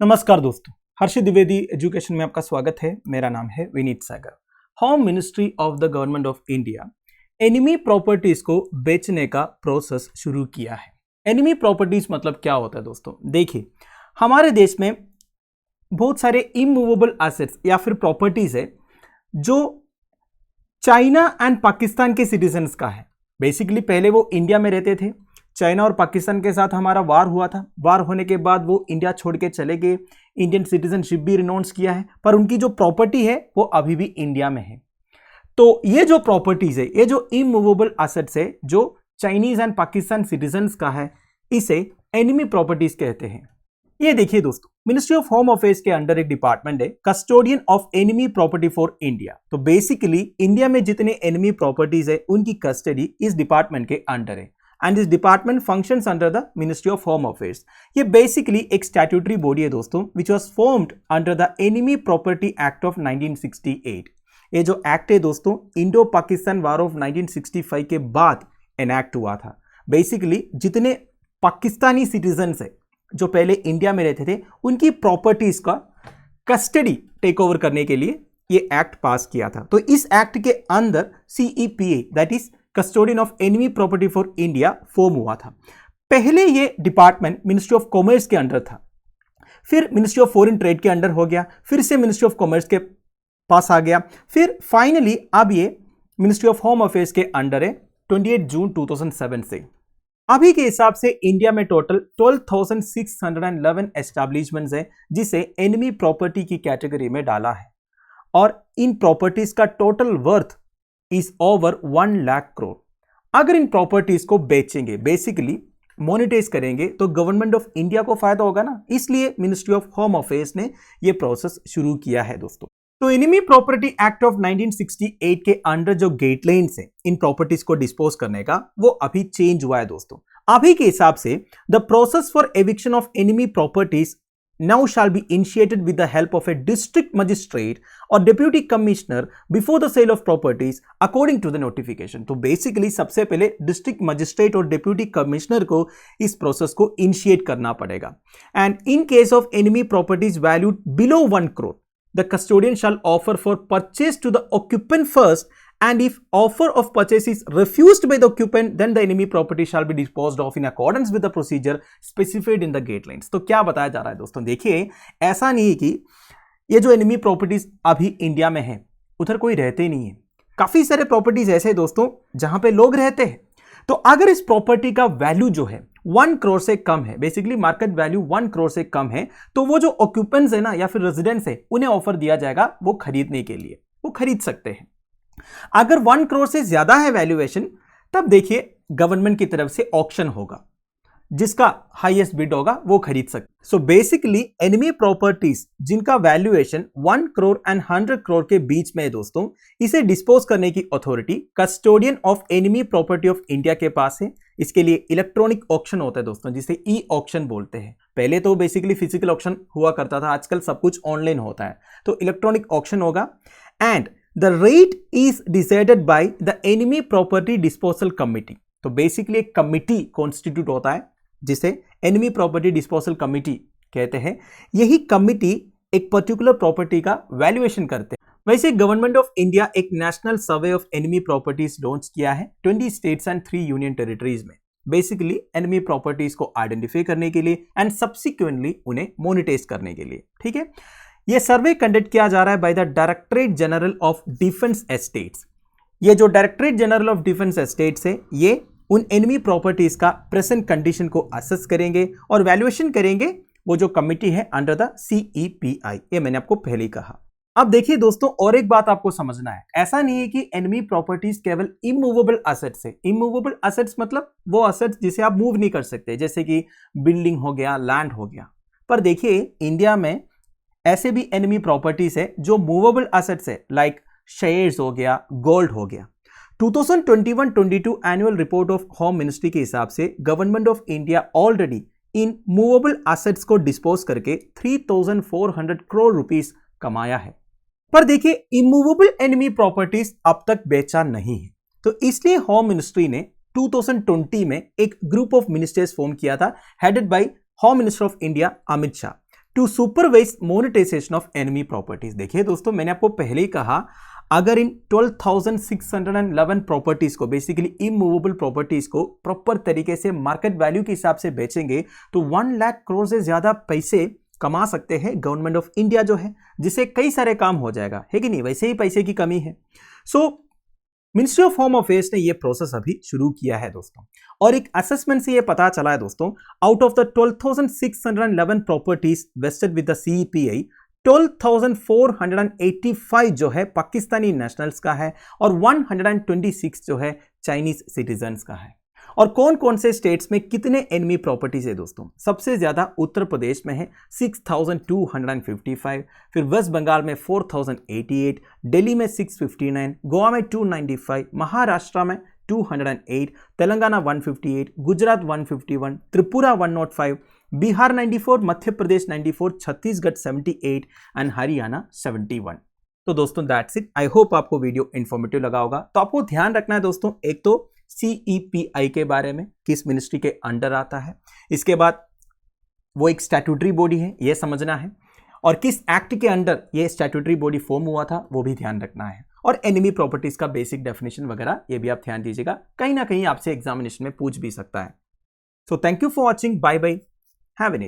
नमस्कार दोस्तों, हर्षित द्विवेदी एजुकेशन में आपका स्वागत है। मेरा नाम है Vineet Sagar. Home ministry of the government of India enemy properties को बेचने का प्रोसेस शुरू किया है। एनिमी प्रॉपर्टीज मतलब क्या होता है दोस्तों? देखिए, हमारे देश में बहुत सारे इमूवेबल एसेट्स या फिर प्रॉपर्टीज है जो चाइना एंड पाकिस्तान के सिटीजन्स का है। बेसिकली पहले वो इंडिया में रहते थे, चाइना और पाकिस्तान के साथ हमारा वार हुआ था। वार होने के बाद वो इंडिया छोड़ के चले गए, इंडियन सिटीजनशिप भी रिनाउंस किया है, पर उनकी जो प्रॉपर्टी है वो अभी भी इंडिया में है। तो ये जो प्रॉपर्टीज है, ये जो इमूवेबल एसेट्स है जो चाइनीज एंड पाकिस्तान सिटीजन्स का है, इसे एनिमी प्रॉपर्टीज कहते हैं। ये देखिए दोस्तों, मिनिस्ट्री ऑफ होम अफेयर्स के अंडर एक डिपार्टमेंट है, custodian of enemy property for India. तो बेसिकली इंडिया में जितने एनिमी प्रॉपर्टीज है उनकी कस्टडी इस डिपार्टमेंट के अंडर है and this department functions under the ministry of home affairs. ये बेसिकली एक स्टैट्यूटरी बॉडी है दोस्तों, which was formed under the enemy property act of 1968। ये जो एक्ट है दोस्तों, इंडो पाकिस्तान वार ऑफ 1965 के बाद एनैक्ट हुआ था। बेसिकली जितने पाकिस्तानी सिटीजन्स है जो पहले इंडिया में रहते थे, उनकी प्रॉपर्टीज का कस्टडी टेक ओवर करने के लिए ये एक्ट पास किया था। तो इस एक्ट के अंदर CEPA that is custodian of enemy property for India form हुआ था। पहले ये डिपार्टमेंट मिनिस्ट्री ऑफ कॉमर्स के अंडर था, फिर मिनिस्ट्री ऑफ फॉरेन ट्रेड के अंडर हो गया, फिर से मिनिस्ट्री ऑफ कॉमर्स के पास आ गया, फिर फाइनली अब ये मिनिस्ट्री ऑफ होम अफेयर्स के अंडर है 28 जून 2007 से। अभी के हिसाब से इंडिया में टोटल 12,611 एस्टैब्लिशमेंट्स है जिसे एनिमी प्रॉपर्टी की कैटेगरी में डाला है, और इन प्रॉपर्टीज का total worth is over 1 lakh crore. अगर इन प्रॉपर्टीज को बेचेंगे, बेसिकली मोनेटाइज करेंगे, तो गवर्नमेंट ऑफ इंडिया को फायदा होगा ना, इसलिए मिनिस्ट्री ऑफ होम अफेयर्स ने यह प्रोसेस शुरू किया है दोस्तों। तो एनिमी प्रॉपर्टी एक्ट ऑफ 1968 के अंडर जो गाइडलाइंस है इन प्रॉपर्टीज को डिस्पोज करने का, वो अभी चेंज हुआ है दोस्तों। अभी के हिसाब से the process for eviction of enemy properties now shall be initiated with the help of a district magistrate or deputy commissioner before the sale of properties according to the notification। तो basically सबसे पहले district magistrate और deputy commissioner को इस process को initiate करना पड़ेगा। And in case of enemy properties valued below 1 crore, the custodian shall offer for purchase to the occupant first, and if offer of purchase is refused by the occupant, then the enemy property shall be disposed of in accordance with the procedure specified in the guidelines। तो क्या बताया जा रहा है दोस्तों? देखिए, ऐसा नहीं है कि ये जो एनिमी प्रॉपर्टीज अभी इंडिया में है उधर कोई रहते ही नहीं है। काफी सारे प्रॉपर्टीज ऐसे हैं दोस्तों जहां पे लोग रहते हैं। तो अगर इस प्रॉपर्टी का वैल्यू जो है 1 करोड़ से कम है, बेसिकली मार्केट वैल्यू 1 करोड़ से कम है, तो वो जो ऑक्यूपेंट्स है ना या फिर रेजिडेंट्स है, उन्हें ऑफर दिया जाएगा वो खरीदने के लिए, वो खरीद सकते हैं। अगर 1 करोड़ से ज्यादा है वैल्यूएशन, तब देखिए गवर्नमेंट की तरफ से ऑक्शन होगा, जिसका हाईएस्ट बिड होगा वो खरीद सकते। सो बेसिकली एनिमी प्रॉपर्टीज जिनका वैल्यूएशन 1 करोड़ एंड 100 करोड़ के बीच में है दोस्तों, इसे डिस्पोज करने की authority custodian of enemy property of India के पास है। इसके लिए इलेक्ट्रॉनिक ऑक्शन होता है दोस्तों, जिसे ई ऑक्शन बोलते हैं। पहले तो बेसिकली फिजिकल ऑक्शन हुआ करता था, आजकल सब कुछ ऑनलाइन होता है। तो इलेक्ट्रॉनिक ऑक्शन होगा and the rate is decided by the enemy property disposal committee। तो बेसिकली एक कमिटी कॉन्स्टिट्यूट होता है जिसे एनिमी प्रॉपर्टी डिस्पोजल कमिटी कहते हैं। यही कमिटी एक पर्टिकुलर प्रॉपर्टी का वैल्यूएशन करते हैं। वैसे गवर्नमेंट ऑफ इंडिया एक national survey of enemy properties launch किया है 20 स्टेट्स एंड 3 यूनियन टेरिटरीज में, बेसिकली एनिमी प्रॉपर्टीज को आइडेंटिफाई करने के लिए एंड सब्सिक्वेंटली उन्हें मोनेटाइज करने के लिए। ठीक है, यह सर्वे कंडक्ट किया जा रहा है by the directorate general of defence estates. ये जो directorate general of defence estates है, ये उन एनिमी प्रॉपर्टीज का प्रेजेंट कंडीशन को असेस करेंगे और वैल्यूएशन करेंगे, वो जो कमिटी है अंडर द CEPI। ये मैंने आपको पहले ही कहा। अब देखिए दोस्तों, और एक बात आपको समझना है, ऐसा नहीं है कि एनिमी प्रॉपर्टीज केवल इमूवेबल एसेट्स है। इमूवेबल एसेट्स मतलब वो एसेट्स जिसे आप मूव नहीं कर सकते, जैसे कि बिल्डिंग हो गया, लैंड हो गया। पर देखिए इंडिया में ऐसे भी एनिमी प्रॉपर्टीज है जो मूवेबल एसेट्स है, लाइक शेयर्स हो गया, गोल्ड हो गया। 2021-22 annual report of home ministry के हिसाब से government of India already in movable assets को डिस्पोज करके 3,400 करोड़ रुपीस कमाया है। पर देखिए इमूवेबल एनिमी प्रॉपर्टीज अब तक बेचा नहीं है, तो इसलिए होम मिनिस्ट्री ने 2020 में एक ग्रुप ऑफ मिनिस्टर्स फॉर्म किया था, headed by home minister of India Amit Shah. To supervise monetisation of enemy properties. देखिए दोस्तों, मैंने आपको पहले ही कहा, अगर इन 12,611 प्रॉपर्टीज को, बेसिकली इमूवेबल प्रॉपर्टीज को प्रॉपर तरीके से मार्केट वैल्यू के हिसाब से बेचेंगे तो 1 लाख करोड़ से ज्यादा पैसे कमा सकते हैं गवर्नमेंट ऑफ इंडिया जो है, जिससे कई सारे काम हो जाएगा, है कि नहीं। वैसे ही पैसे की कमी है। सो मिनिस्ट्री ऑफ होम अफेयर्स ने ये प्रोसेस अभी शुरू किया है दोस्तों, और एक असेसमेंट से ये पता चला है दोस्तों, out of the 12,611 properties wasted with the CEPI, 12,485 जो है पाकिस्तानी नेशनल्स का है और 126 जो है चाइनीज सिटीजन्स का है। और कौन कौन से स्टेट्स में कितने एनिमी प्रॉपर्टीज है दोस्तों? सबसे ज्यादा उत्तर प्रदेश में है 6,255, फिर वेस्ट बंगाल में 4,088, दिल्ली में 659, गोवा में 295, महाराष्ट्र में 208, तेलंगाना 158, गुजरात 151, त्रिपुरा 105, बिहार 94, मध्य प्रदेश 94, छत्तीसगढ़ 78 एंड हरियाणा 71। तो दोस्तों दैट्स इट। आई होप आपको वीडियो इंफॉर्मेटिव लगा होगा। तो आपको ध्यान रखना है दोस्तों, एक तो CEPI के बारे में, किस मिनिस्ट्री के अंडर आता है, इसके बाद वो एक स्टैट्यूटरी बॉडी है, ये समझना है, और किस एक्ट के अंडर ये स्टैट्यूटरी बॉडी फॉर्म हुआ था वो भी ध्यान रखना है, और एनिमी प्रॉपर्टीज का बेसिक डेफिनेशन वगैरह ये भी आप ध्यान दीजिएगा, कहीं ना कहीं आपसे एग्जामिनेशन में पूछ भी सकता है। So thank you for watching, bye bye, have A